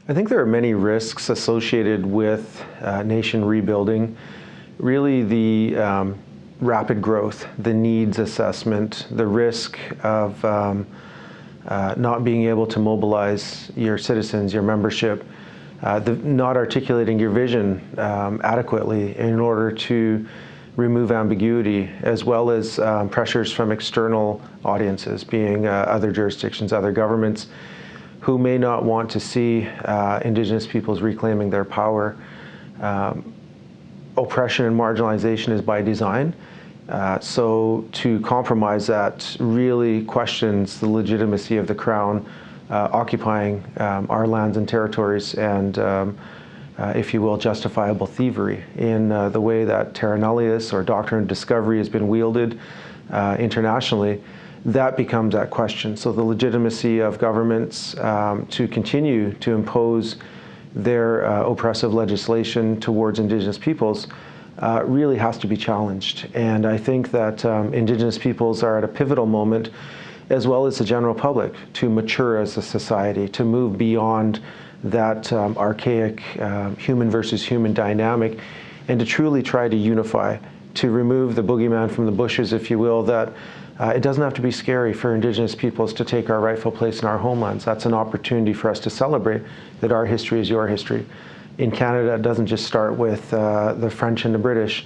I think there are many risks associated with nation rebuilding. Really the rapid growth, the needs assessment, the risk of not being able to mobilize your citizens, your membership, not articulating your vision adequately in order to remove ambiguity, as well as pressures from external audiences, being other jurisdictions, other governments, who may not want to see Indigenous peoples reclaiming their power. Oppression and marginalization is by design. So to compromise that really questions the legitimacy of the Crown occupying our lands and territories and, if you will, justifiable thievery in the way that terra nullius or doctrine of discovery has been wielded internationally. That becomes that question. So the legitimacy of governments to continue to impose their oppressive legislation towards Indigenous peoples really has to be challenged. And I think that Indigenous peoples are at a pivotal moment, as well as the general public, to mature as a society, to move beyond that archaic human versus human dynamic, and to truly try to unify, to remove the boogeyman from the bushes, if you will, that it doesn't have to be scary for Indigenous peoples to take our rightful place in our homelands. That's an opportunity for us to celebrate that our history is your history. In Canada, it doesn't just start with the French and the British.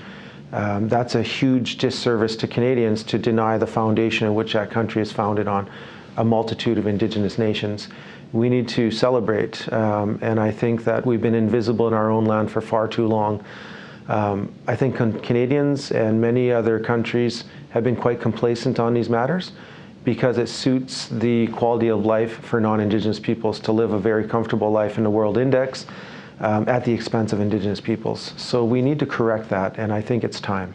That's a huge disservice to Canadians to deny the foundation in which that country is founded on, a multitude of Indigenous nations. We need to celebrate, and I think that we've been invisible in our own land for far too long. I think Canadians and many other countries have been quite complacent on these matters because it suits the quality of life for non-Indigenous peoples to live a very comfortable life in the World Index at the expense of Indigenous peoples. So we need to correct that, and I think it's time.